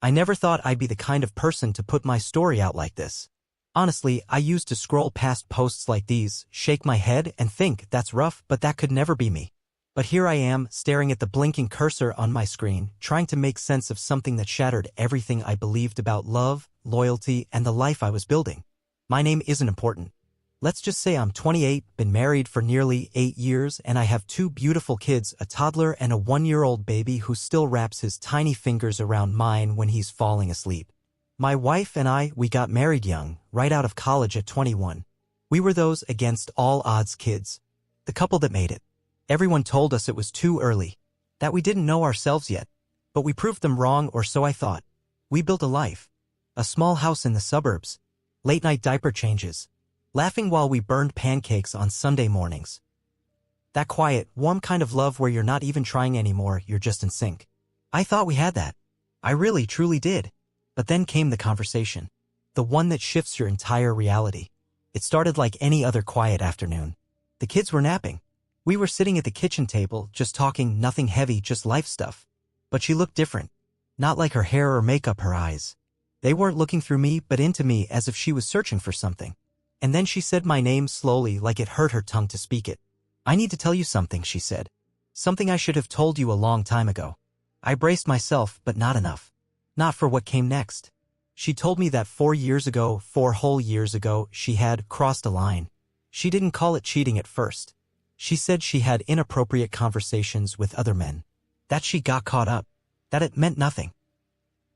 I never thought I'd be the kind of person to put my story out like this. Honestly, I used to scroll past posts like these, shake my head and think that's rough, but that could never be me. But here I am, staring at the blinking cursor on my screen, trying to make sense of something that shattered everything I believed about love, loyalty, and the life I was building. My name isn't important. Let's just say I'm 28, been married for nearly 8 years, and I have 2 beautiful kids, a toddler and a 1-year-old baby who still wraps his tiny fingers around mine when he's falling asleep. My wife and we got married young, right out of college at 21. We were those against all odds kids. The couple that made it. Everyone told us it was too early, that we didn't know ourselves yet. But we proved them wrong, or so I thought. We built a life. A small house in the suburbs. Late-night diaper changes. Laughing while we burned pancakes on Sunday mornings. That quiet, warm kind of love where you're not even trying anymore, you're just in sync. I thought we had that. I really, truly did. But then came the conversation. The one that shifts your entire reality. It started like any other quiet afternoon. The kids were napping. We were sitting at the kitchen table, just talking, nothing heavy, just life stuff. But she looked different. Not like her hair or makeup, her eyes. They weren't looking through me, but into me, as if she was searching for something. And then she said my name slowly, like it hurt her tongue to speak it. I need to tell you something, she said. Something I should have told you a long time ago. I braced myself, but not enough. Not for what came next. She told me that 4 whole years ago, she had crossed a line. She didn't call it cheating at first. She said she had inappropriate conversations with other men. That she got caught up. That it meant nothing.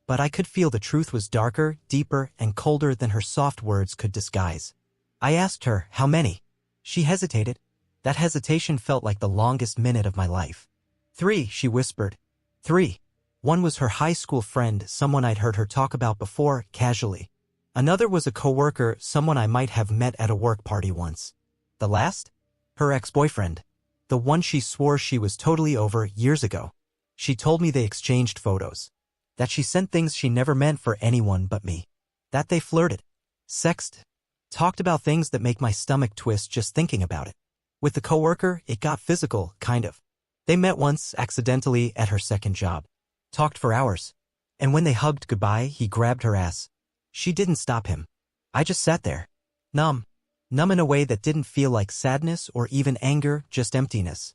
But I could feel the truth was darker, deeper, and colder than her soft words could disguise. I asked her, how many? She hesitated. That hesitation felt like the longest minute of my life. 3, she whispered. 3. One was her high school friend, someone I'd heard her talk about before, casually. Another was a coworker, someone I might have met at a work party once. The last? Her ex-boyfriend. The one she swore she was totally over years ago. She told me they exchanged photos. That she sent things she never meant for anyone but me. That they flirted. Sexted. Talked about things that make my stomach twist just thinking about it. With the coworker, it got physical, kind of. They met once, accidentally, at her second job. Talked for hours. And when they hugged goodbye, he grabbed her ass. She didn't stop him. I just sat there. Numb. Numb in a way that didn't feel like sadness or even anger, just emptiness.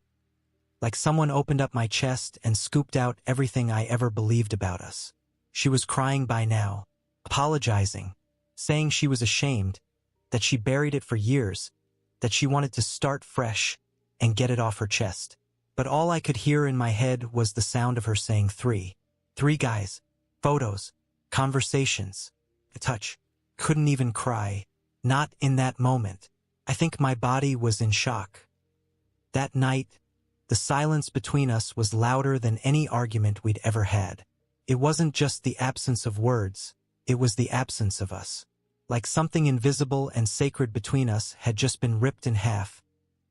Like someone opened up my chest and scooped out everything I ever believed about us. She was crying by now. Apologizing. Saying she was ashamed. That she buried it for years. That she wanted to start fresh and get it off her chest. But all I could hear in my head was the sound of her saying 3. 3 guys. Photos. Conversations. A touch. Couldn't even cry. Not in that moment. I think my body was in shock. That night, the silence between us was louder than any argument we'd ever had. It wasn't just the absence of words. It was the absence of us. Like something invisible and sacred between us had just been ripped in half.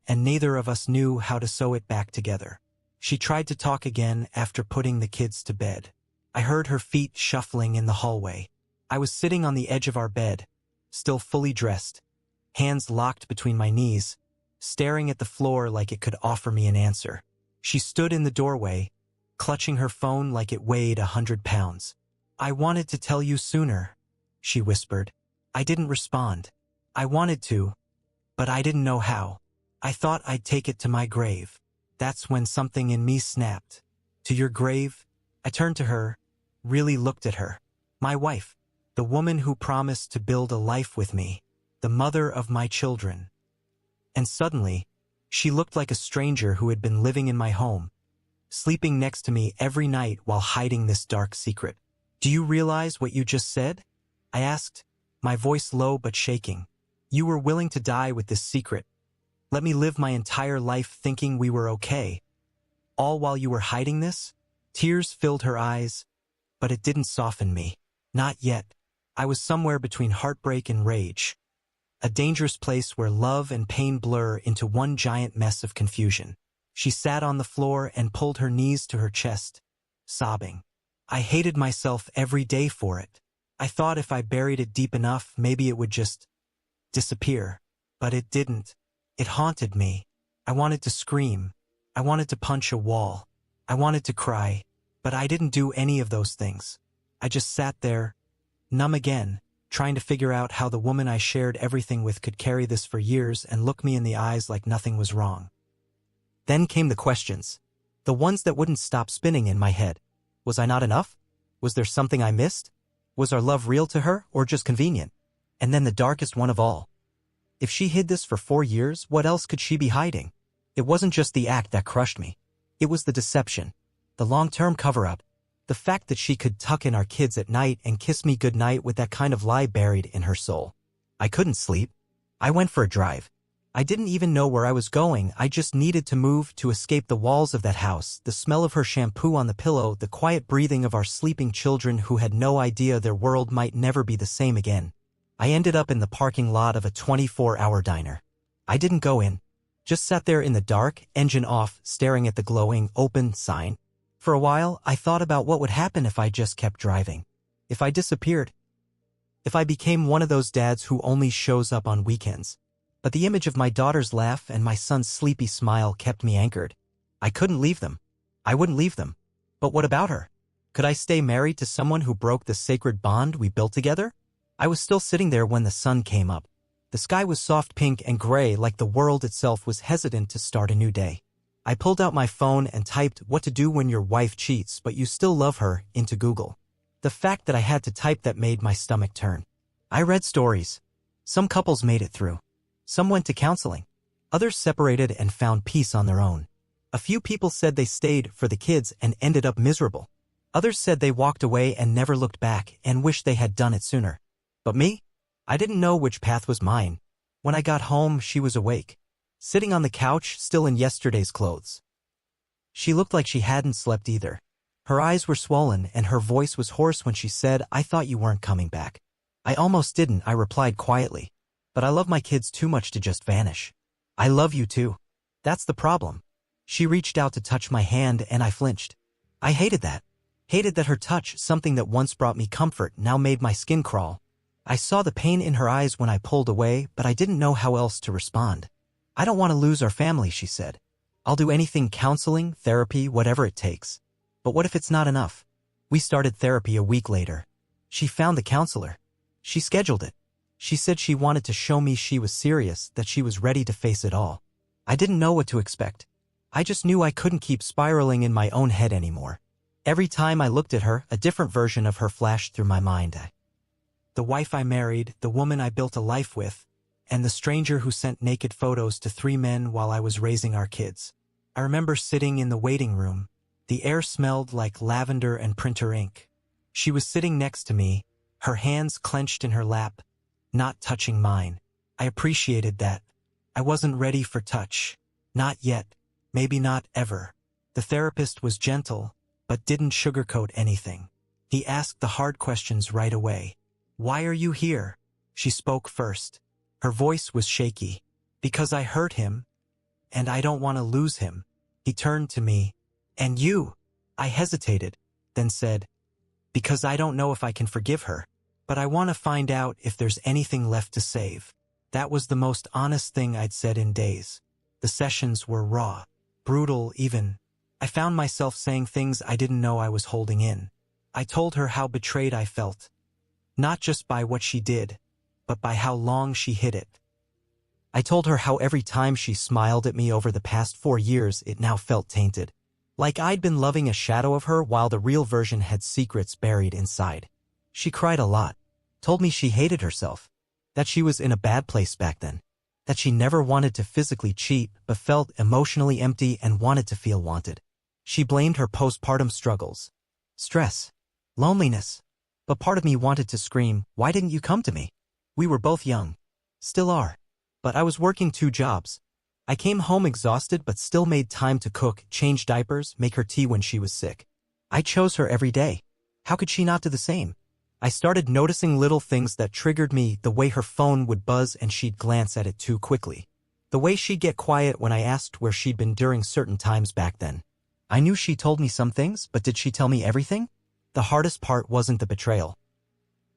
And neither of us knew how to sew it back together. She tried to talk again after putting the kids to bed. I heard her feet shuffling in the hallway. I was sitting on the edge of our bed, still fully dressed, hands locked between my knees, staring at the floor like it could offer me an answer. She stood in the doorway, clutching her phone like it weighed 100 pounds. I wanted to tell you sooner, she whispered. I didn't respond. I wanted to, but I didn't know how. I thought I'd take it to my grave. That's when something in me snapped. To your grave? I turned to her, really looked at her. My wife, the woman who promised to build a life with me, the mother of my children. And suddenly, she looked like a stranger who had been living in my home, sleeping next to me every night while hiding this dark secret. Do you realize what you just said? I asked, my voice low but shaking. You were willing to die with this secret. Let me live my entire life thinking we were okay. All while you were hiding this? Tears filled her eyes, but it didn't soften me. Not yet. I was somewhere between heartbreak and rage. A dangerous place where love and pain blur into one giant mess of confusion. She sat on the floor and pulled her knees to her chest, sobbing. I hated myself every day for it. I thought if I buried it deep enough, maybe it would just disappear. But it didn't. It haunted me. I wanted to scream. I wanted to punch a wall. I wanted to cry. But I didn't do any of those things. I just sat there, numb again, trying to figure out how the woman I shared everything with could carry this for years and look me in the eyes like nothing was wrong. Then came the questions. The ones that wouldn't stop spinning in my head. Was I not enough? Was there something I missed? Was our love real to her, or just convenient? And then the darkest one of all. If she hid this for 4 years, what else could she be hiding? It wasn't just the act that crushed me. It was the deception. The long-term cover-up. The fact that she could tuck in our kids at night and kiss me goodnight with that kind of lie buried in her soul. I couldn't sleep. I went for a drive. I didn't even know where I was going. I just needed to move to escape the walls of that house, the smell of her shampoo on the pillow, the quiet breathing of our sleeping children who had no idea their world might never be the same again. I ended up in the parking lot of a 24-hour diner. I didn't go in. Just sat there in the dark, engine off, staring at the glowing, open sign. For a while, I thought about what would happen if I just kept driving. If I disappeared. If I became one of those dads who only shows up on weekends. But the image of my daughter's laugh and my son's sleepy smile kept me anchored. I couldn't leave them. I wouldn't leave them. But what about her? Could I stay married to someone who broke the sacred bond we built together? I was still sitting there when the sun came up. The sky was soft pink and gray, like the world itself was hesitant to start a new day. I pulled out my phone and typed "what to do when your wife cheats but you still love her" into Google. The fact that I had to type that made my stomach turn. I read stories. Some couples made it through. Some went to counseling. Others separated and found peace on their own. A few people said they stayed for the kids and ended up miserable. Others said they walked away and never looked back and wished they had done it sooner. But me? I didn't know which path was mine. When I got home, she was awake. Sitting on the couch, still in yesterday's clothes. She looked like she hadn't slept either. Her eyes were swollen and her voice was hoarse when she said, "I thought you weren't coming back." I almost didn't, I replied quietly. But I love my kids too much to just vanish. I love you too. That's the problem. She reached out to touch my hand and I flinched. I hated that. Hated that her touch, something that once brought me comfort, now made my skin crawl. I saw the pain in her eyes when I pulled away, but I didn't know how else to respond. "I don't want to lose our family," she said. "I'll do anything, counseling, therapy, whatever it takes." But what if it's not enough? We started therapy a week later. She found the counselor. She scheduled it. She said she wanted to show me she was serious, that she was ready to face it all. I didn't know what to expect. I just knew I couldn't keep spiraling in my own head anymore. Every time I looked at her, a different version of her flashed through my mind. The wife I married, the woman I built a life with, and the stranger who sent naked photos to 3 men while I was raising our kids. I remember sitting in the waiting room. The air smelled like lavender and printer ink. She was sitting next to me, her hands clenched in her lap, not touching mine. I appreciated that. I wasn't ready for touch. Not yet. Maybe not ever. The therapist was gentle, but didn't sugarcoat anything. He asked the hard questions right away. "Why are you here?" She spoke first. Her voice was shaky. "Because I hurt him, and I don't want to lose him." He turned to me. "And you?" I hesitated, then said, "Because I don't know if I can forgive her, but I want to find out if there's anything left to save." That was the most honest thing I'd said in days. The sessions were raw, brutal even. I found myself saying things I didn't know I was holding in. I told her how betrayed I felt. Not just by what she did, but by how long she hid it. I told her how every time she smiled at me over the past 4 years, it now felt tainted. Like I'd been loving a shadow of her while the real version had secrets buried inside. She cried a lot, told me she hated herself, that she was in a bad place back then, that she never wanted to physically cheat but felt emotionally empty and wanted to feel wanted. She blamed her postpartum struggles, stress, loneliness. But part of me wanted to scream, "Why didn't you come to me?" We were both young. Still are. But I was working 2 jobs. I came home exhausted but still made time to cook, change diapers, make her tea when she was sick. I chose her every day. How could she not do the same? I started noticing little things that triggered me, the way her phone would buzz and she'd glance at it too quickly. The way she'd get quiet when I asked where she'd been during certain times back then. I knew she told me some things, but did she tell me everything? The hardest part wasn't the betrayal.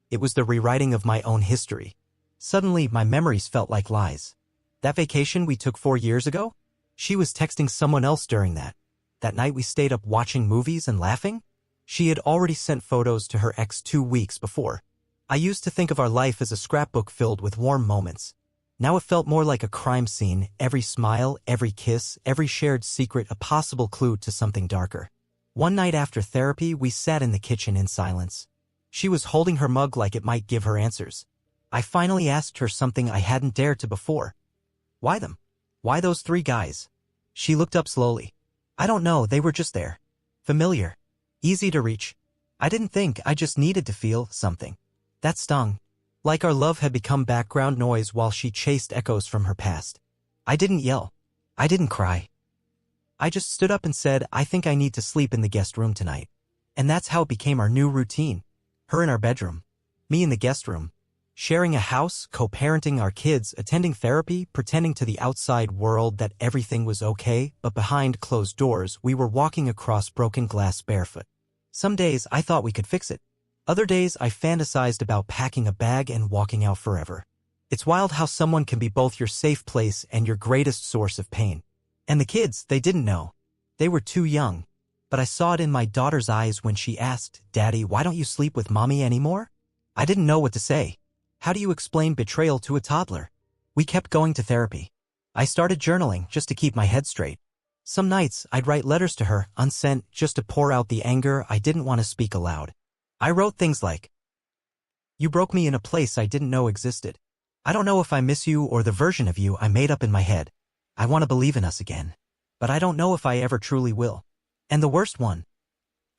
It was the rewriting of my own history. Suddenly, my memories felt like lies. That vacation we took 4 years ago? She was texting someone else during that. That night we stayed up watching movies and laughing? She had already sent photos to her ex 2 weeks before. I used to think of our life as a scrapbook filled with warm moments. Now it felt more like a crime scene, every smile, every kiss, every shared secret a possible clue to something darker. One night after therapy, we sat in the kitchen in silence. She was holding her mug like it might give her answers. I finally asked her something I hadn't dared to before. Why them? Why those 3 guys? She looked up slowly. I don't know, they were just there. Familiar. Easy to reach. I didn't think, I just needed to feel something. That stung. Like our love had become background noise while she chased echoes from her past. I didn't yell. I didn't cry. I just stood up and said, I think I need to sleep in the guest room tonight. And that's how it became our new routine. Her in our bedroom. Me in the guest room. Sharing a house, co-parenting our kids, attending therapy, pretending to the outside world that everything was okay, but behind closed doors we were walking across broken glass barefoot. Some days I thought we could fix it. Other days I fantasized about packing a bag and walking out forever. It's wild how someone can be both your safe place and your greatest source of pain. And the kids, they didn't know. They were too young. But I saw it in my daughter's eyes when she asked, Daddy, why don't you sleep with Mommy anymore? I didn't know what to say. How do you explain betrayal to a toddler? We kept going to therapy. I started journaling just to keep my head straight. Some nights I'd write letters to her, unsent, just to pour out the anger I didn't want to speak aloud. I wrote things like, You broke me in a place I didn't know existed. I don't know if I miss you or the version of you I made up in my head. I want to believe in us again. But I don't know if I ever truly will. And the worst one.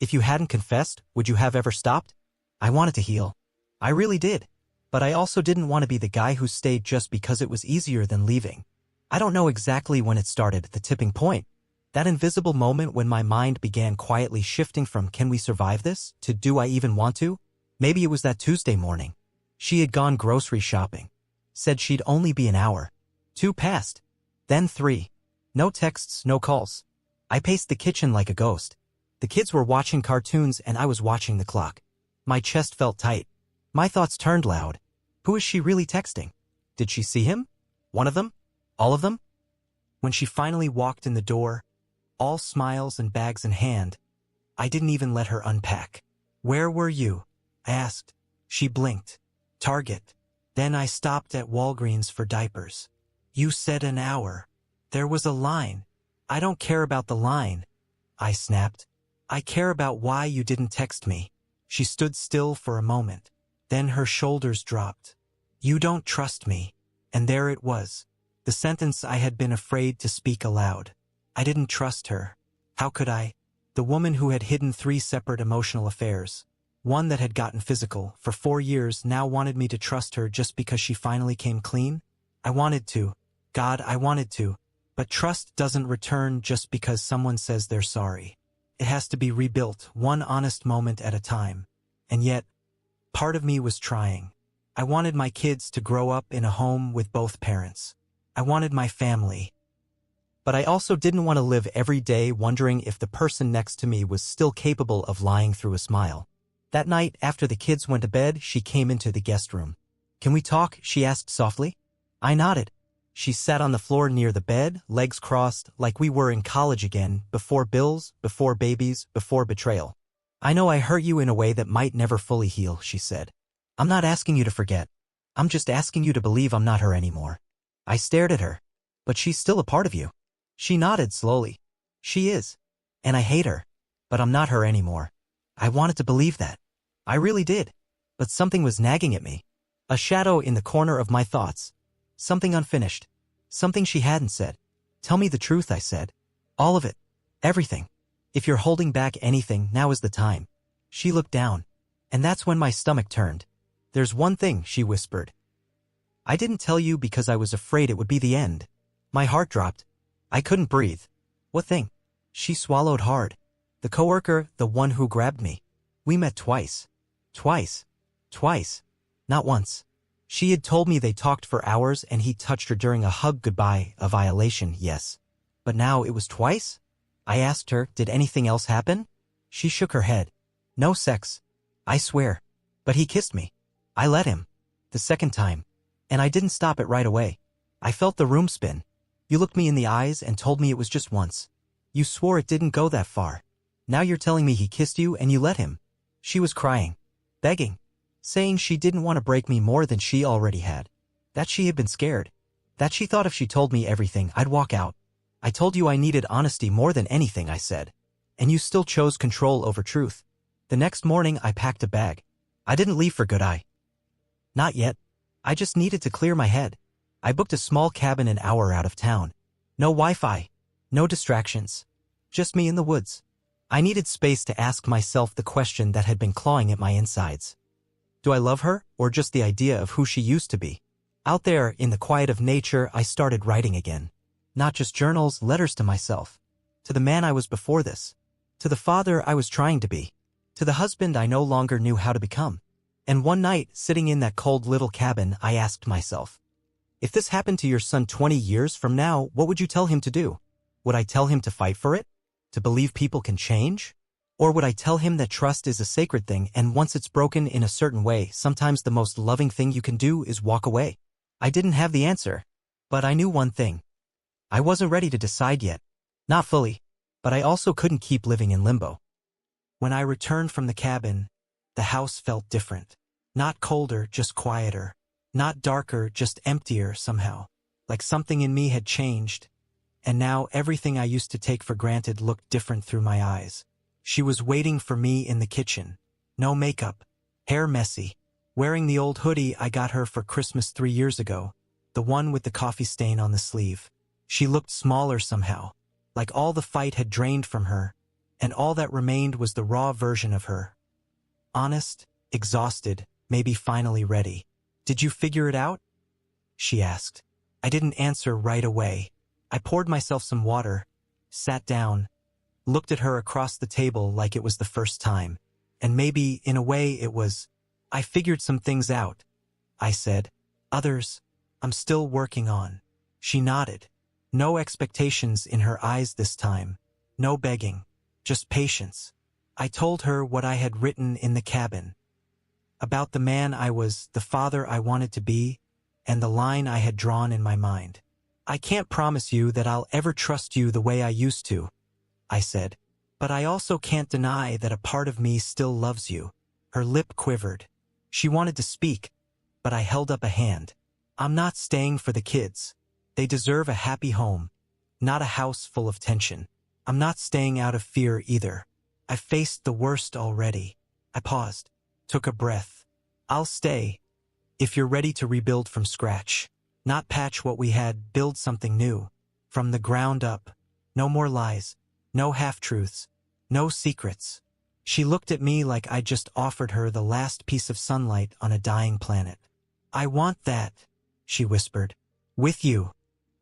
If you hadn't confessed, would you have ever stopped? I wanted to heal. I really did. But I also didn't want to be the guy who stayed just because it was easier than leaving. I don't know exactly when it started, the tipping point. That invisible moment when my mind began quietly shifting from can we survive this to do I even want to? Maybe it was that Tuesday morning. She had gone grocery shopping. Said she'd only be an hour. 2 passed. Then 3. No texts, no calls. I paced the kitchen like a ghost. The kids were watching cartoons and I was watching the clock. My chest felt tight. My thoughts turned loud. Who is she really texting? Did she see him? One of them? All of them? When she finally walked in the door, all smiles and bags in hand, I didn't even let her unpack. Where were you? I asked. She blinked. Target. Then I stopped at Walgreens for diapers. You said an hour. There was a line. I don't care about the line. I snapped. I care about why you didn't text me. She stood still for a moment. Then her shoulders dropped. You don't trust me. And there it was. The sentence I had been afraid to speak aloud. I didn't trust her. How could I? The woman who had hidden 3 separate emotional affairs. One that had gotten physical for 4 years now wanted me to trust her just because she finally came clean? I wanted to. God, I wanted to. But trust doesn't return just because someone says they're sorry. It has to be rebuilt, one honest moment at a time. And yet, part of me was trying. I wanted my kids to grow up in a home with both parents. I wanted my family. But I also didn't want to live every day wondering if the person next to me was still capable of lying through a smile. That night, after the kids went to bed, she came into the guest room. Can we talk? She asked softly. I nodded. She sat on the floor near the bed, legs crossed, like we were in college again, before bills, before babies, before betrayal. I know I hurt you in a way that might never fully heal, she said. I'm not asking you to forget. I'm just asking you to believe I'm not her anymore. I stared at her. But she's still a part of you. She nodded slowly. She is. And I hate her. But I'm not her anymore. I wanted to believe that. I really did. But something was nagging at me. A shadow in the corner of my thoughts. Something unfinished. Something she hadn't said. Tell me the truth, I said. All of it. Everything. If you're holding back anything, now is the time. She looked down. And that's when my stomach turned. There's one thing, she whispered. I didn't tell you because I was afraid it would be the end. My heart dropped. I couldn't breathe. What thing? She swallowed hard. The coworker, the one who grabbed me. We met twice. Twice. Twice. Not once. She had told me they talked for hours and he touched her during a hug goodbye, a violation, yes. But now it was twice? I asked her, did anything else happen? She shook her head. No sex. I swear. But he kissed me. I let him. The second time. And I didn't stop it right away. I felt the room spin. You looked me in the eyes and told me it was just once. You swore it didn't go that far. Now you're telling me he kissed you and you let him. She was crying, begging, saying she didn't want to break me more than she already had. That she had been scared. That she thought if she told me everything, I'd walk out. I told you I needed honesty more than anything, I said. And you still chose control over truth. The next morning, I packed a bag. I didn't leave for good. Not yet. I just needed to clear my head. I booked a small cabin an hour out of town. No Wi-Fi. No distractions. Just me in the woods. I needed space to ask myself the question that had been clawing at my insides. Do I love her, or just the idea of who she used to be? Out there, in the quiet of nature, I started writing again. Not just journals, letters to myself. To the man I was before this. To the father I was trying to be. To the husband I no longer knew how to become. And one night, sitting in that cold little cabin, I asked myself, if this happened to your son 20 years from now, what would you tell him to do? Would I tell him to fight for it? To believe people can change? Or would I tell him that trust is a sacred thing and once it's broken in a certain way, sometimes the most loving thing you can do is walk away? I didn't have the answer, but I knew one thing. I wasn't ready to decide yet. Not fully, but I also couldn't keep living in limbo. When I returned from the cabin, the house felt different. Not colder, just quieter. Not darker, just emptier somehow. Like something in me had changed. And now everything I used to take for granted looked different through my eyes. She was waiting for me in the kitchen. No makeup. Hair messy. Wearing the old hoodie I got her for Christmas 3 years ago. The one with the coffee stain on the sleeve. She looked smaller somehow. Like all the fight had drained from her. And all that remained was the raw version of her. Honest, exhausted, maybe finally ready. Did you figure it out? She asked. I didn't answer right away. I poured myself some water, sat down, looked at her across the table like it was the first time. And maybe, in a way, it was, I figured some things out, I said. Others, I'm still working on. She nodded. No expectations in her eyes this time. No begging. Just patience. I told her what I had written in the cabin. About the man I was, the father I wanted to be, and the line I had drawn in my mind. I can't promise you that I'll ever trust you the way I used to, I said. But I also can't deny that a part of me still loves you. Her lip quivered. She wanted to speak, but I held up a hand. I'm not staying for the kids. They deserve a happy home, not a house full of tension. I'm not staying out of fear either. I faced the worst already. I paused, took a breath. I'll stay, if you're ready to rebuild from scratch. Not patch what we had, build something new. From the ground up. No more lies. No half-truths. No secrets. She looked at me like I'd just offered her the last piece of sunlight on a dying planet. I want that, she whispered. With you.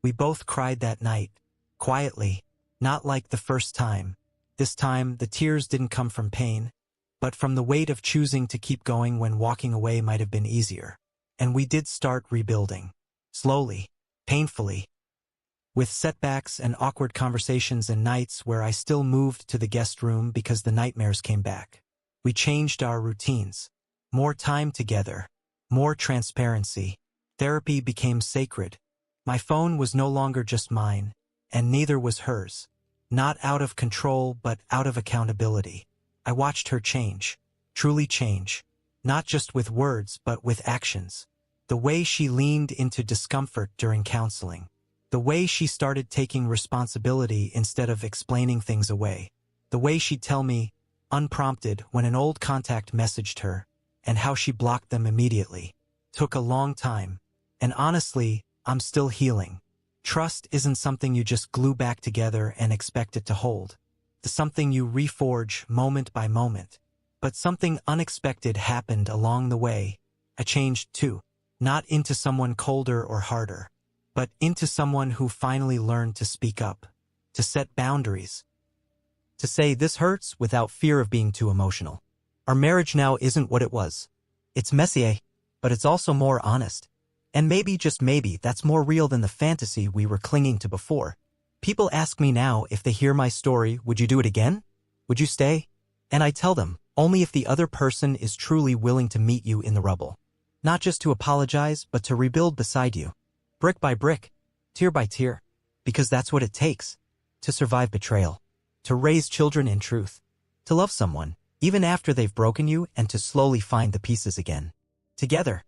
We both cried that night. Quietly. Not like the first time. This time, the tears didn't come from pain, but from the weight of choosing to keep going when walking away might have been easier. And we did start rebuilding. Slowly. Painfully. With setbacks and awkward conversations and nights where I still moved to the guest room because the nightmares came back. We changed our routines. More time together. More transparency. Therapy became sacred. My phone was no longer just mine, and neither was hers. Not out of control, but out of accountability. I watched her change. Truly change. Not just with words, but with actions. The way she leaned into discomfort during counseling. The way she started taking responsibility instead of explaining things away. The way she'd tell me, unprompted, when an old contact messaged her, and how she blocked them immediately. Took a long time. And honestly, I'm still healing. Trust isn't something you just glue back together and expect it to hold. It's something you reforge moment by moment. But something unexpected happened along the way. I changed too. Not into someone colder or harder, but into someone who finally learned to speak up, to set boundaries, to say this hurts without fear of being too emotional. Our marriage now isn't what it was. It's messy, but it's also more honest. And maybe, just maybe, that's more real than the fantasy we were clinging to before. People ask me now, if they hear my story, would you do it again? Would you stay? And I tell them, only if the other person is truly willing to meet you in the rubble. Not just to apologize, but to rebuild beside you. Brick by brick, tear by tear. Because that's what it takes. To survive betrayal. To raise children in truth. To love someone, even after they've broken you, and to slowly find the pieces again. Together.